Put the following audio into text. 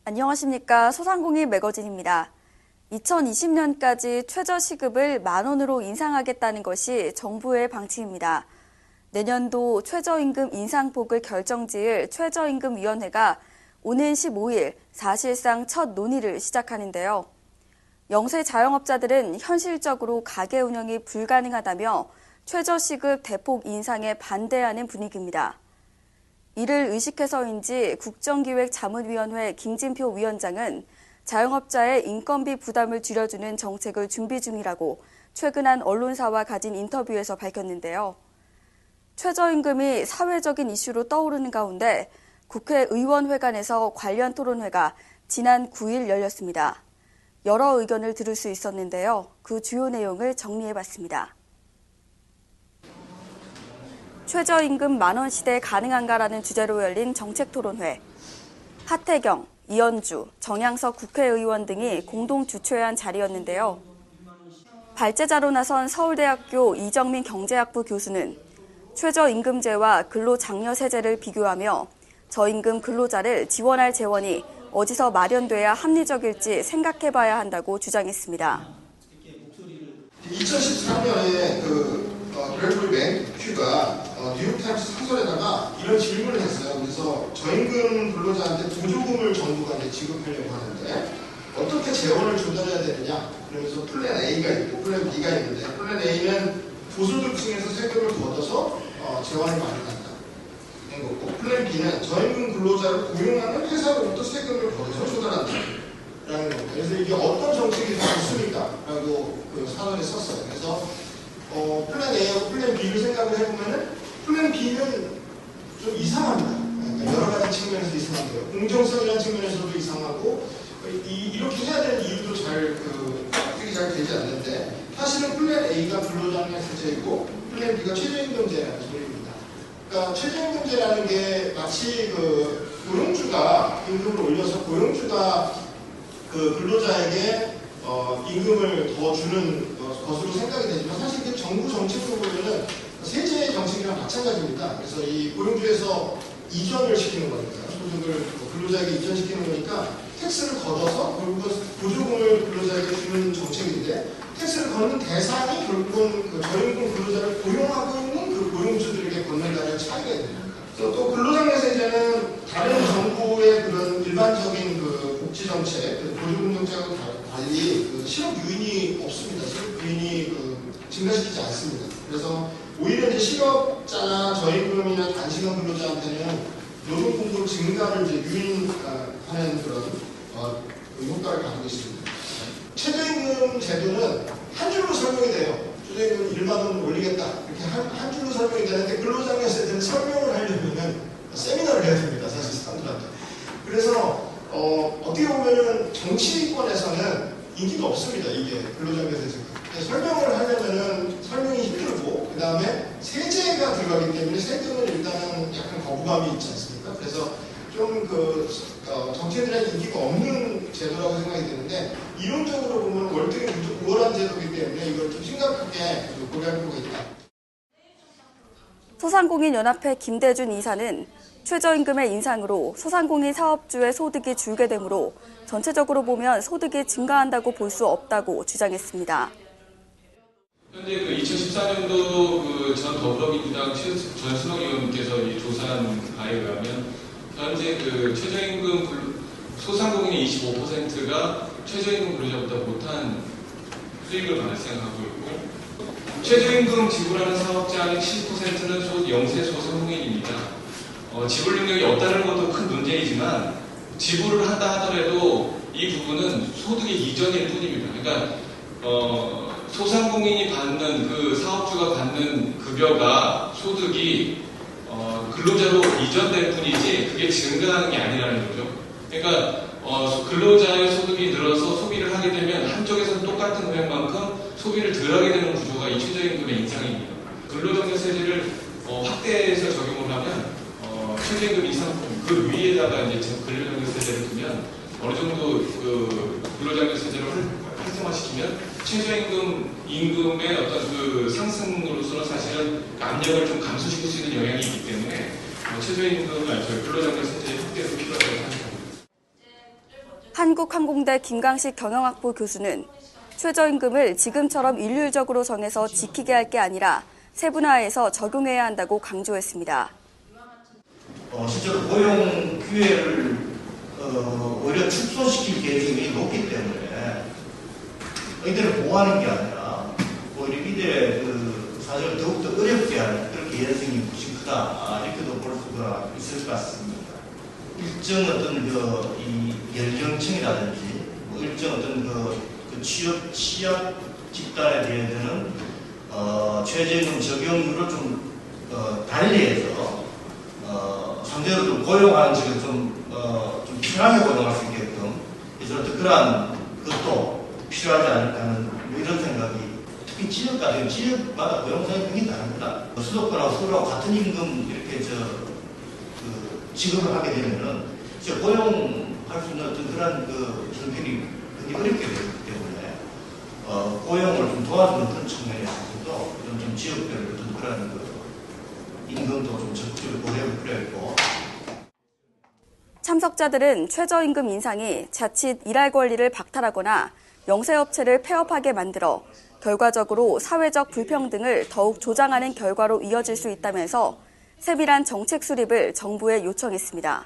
안녕하십니까. 소상공인 매거진입니다. 2020년까지 최저시급을 만 원으로 인상하겠다는 것이 정부의 방침입니다. 내년도 최저임금 인상폭을 결정지을 최저임금위원회가 오는 15일 사실상 첫 논의를 시작하는데요. 영세 자영업자들은 현실적으로 가게 운영이 불가능하다며 최저시급 대폭 인상에 반대하는 분위기입니다. 이를 의식해서인지 국정기획자문위원회 김진표 위원장은 자영업자의 인건비 부담을 줄여주는 정책을 준비 중이라고 최근 한 언론사와 가진 인터뷰에서 밝혔는데요. 최저임금이 사회적인 이슈로 떠오르는 가운데 국회의원회관에서 관련 토론회가 지난 9일 열렸습니다. 여러 의견을 들을 수 있었는데요. 그 주요 내용을 정리해봤습니다. 최저임금 만 원 시대 가능한가라는 주제로 열린 정책토론회. 하태경, 이현주, 정양석 국회의원 등이 공동 주최한 자리였는데요. 발제자로 나선 서울대학교 이정민 경제학부 교수는 최저임금제와 근로장려세제를 비교하며 저임금 근로자를 지원할 재원이 어디서 마련돼야 합리적일지 생각해봐야 한다고 주장했습니다. 2013년에 그레고리 맨큐가 뉴욕타임스 사설에다가 이런 질문을 했어요. 그래서 저임금 근로자한테 보조금을 정부가 이제 지급하려고 하는데 어떻게 재원을 조달해야 되느냐? 그러면서 플랜 A가 있고 플랜 B가 있는데 플랜 A는 고소득층에서 세금을 걷어서 재원을 마련한다. 는 거고 플랜 B는 저임금 근로자를 고용하는 회사로부터 세금을 걷어서 조달한다. 라는 겁니다. 그래서 이게 어떤 정책이 더 좋습니까? 라고 그 사설에 썼어요. 그래서 플랜 A하고 플랜 B를 생각을 해보면은 플랜 B는 좀 이상합니다. 그러니까 여러 가지 측면에서 이상한데요. 공정성이라는 측면에서도 이상하고 이렇게 해야 되는 이유도 납득이 잘 되지 않는데 사실은 플랜 A가 근로장려세제이고 플랜 B가 최저임금제라는 소리입니다. 그러니까 최저임금제라는 게 마치 고용주가 임금을 올려서 고용주가 근로자에게 임금을 더 주는 것으로 생각이 되지만 사실 그 정부 정책으로 보면은 세제 정책이랑 마찬가지입니다. 그래서 이 고용주에서 이전을 시키는 거니까 소득을 근로자에게 이전시키는 거니까 텍스를 걷어서 결국은 보조금을 근로자에게 주는 정책인데 텍스를 걷는 대상이 결국은 저임금 근로자를 고용하고 있는 그 고용주들에게 걷는다는 차이가 있습니다. 또 근로장려세제는 다른 정부의 그런 일반적인 복지 정책, 보조금 정책하고 달리 실업 유인이 없습니다. 실업 유인이 증가시키지 않습니다. 그래서 오히려 이제 실업자나 저임금이나 단시간 근로자한테는 노동 공급 증가를 이제 유인하는 그런 효과를 가지고 있습니다. 최저임금 제도는 한 줄로 설명이 돼요. 최저임금 1만 원 올리겠다. 이렇게 한 줄로 설명이 되는데 근로장려세제는 설명을 하려면 세미나를 해야 됩니다. 사실 사람들한테. 그래서 어떻게 보면은 정치권에서는 인기가 없습니다. 이게 근로장려세제가. 설명을 하려면은 설명이 힘들고 그 다음에 세제가 들어가기 때문에 세금은 일단은 약간 거부감이 있지 않습니까? 그래서 좀 정치인들에게 인기가 없는 제도라고 생각이 드는데 이론적으로 보면 월등히 우월한 제도이기 때문에 이걸 좀 심각하게 고려할 필요가 있다. 소상공인연합회 김대준 이사는 최저임금의 인상으로 소상공인 사업주의 소득이 줄게 되므로 전체적으로 보면 소득이 증가한다고 볼 수 없다고 주장했습니다. 현재 2014년도 전 더불어민주당 전순옥 의원님께서 조사한 바에 의하면 현재 최저임금 소상공인의 25%가 최저임금 근로자보다 못한 수익을 발생하고 있고 최저임금 지불하는 사업자의 10%는 영세 소상공인입니다. 지불 능력이 없다는 것도 큰 문제이지만 지불을 한다 하더라도 이 부분은 소득의 이전일 뿐입니다. 그러니까 소상공인이 받는 사업주가 받는 급여가 소득이 근로자로 이전될 뿐이지 그게 증가하는 게 아니라는 거죠. 그러니까 근로자의 소득이 늘어서 소비를 하게 되면 한쪽에서는 똑같은 금액만큼 소비를 덜 하게 되는 구조가 이 최저임금의 인상입니다. 근로장려세제를 확대해서 적용을 하면 최저임금 인상품 그 위에다가 이제 근로장려세제를 두면 어느 정도 근로장려세제를 활성화시키면 최저임금의 어떤 상승으로서는 사실은 압력을 좀 감소시킬 수 있는 영향이 있기 때문에 근로장려세제의 확대도 필요하다고 생각합니다. 한국항공대 김강식 경영학부 교수는 최저임금을 지금처럼 일률적으로 정해서 지키게 할 게 아니라 세분화해서 적용해야 한다고 강조했습니다. 실제로 고용 기회를 오히려 축소시킬 계획이 높기 때문에 이들을 보호하는 게 아니라 오히려 이들의 그 사정을 더욱더 어렵게 하는 그런 개연성이 훨씬 크다 이렇게도 볼 수가 있을 것 같습니다. 일정 어떤 이 연령층이라든지 일정 어떤 취약 집단에 대해서는 최저임금 적용률을 좀 달리해서 상대적으로 좀 고용하는 측을 좀 편하게 고용할 수 있게끔 그래서 어떤 그러한 것도 필요하지 않을까 하는 이런 생각이 특히 지역마다 고용상이 굉장히 다릅니다. 수도권하고 서울하고 같은 임금 이렇게 지급을 하게 되면은 고용할 수 있는 어떤 그런 형편이 굉장히 어렵게 되기 때문에 고용을 좀 도와주는 그런 측면에서도 좀 지역별로 어떤 그런 임금도 좀 적극적으로 고려할 필요가 있고. 참석자들은 최저임금 인상이 자칫 일할 권리를 박탈하거나 영세업체를 폐업하게 만들어 결과적으로 사회적 불평등을 더욱 조장하는 결과로 이어질 수 있다면서 세밀한 정책 수립을 정부에 요청했습니다.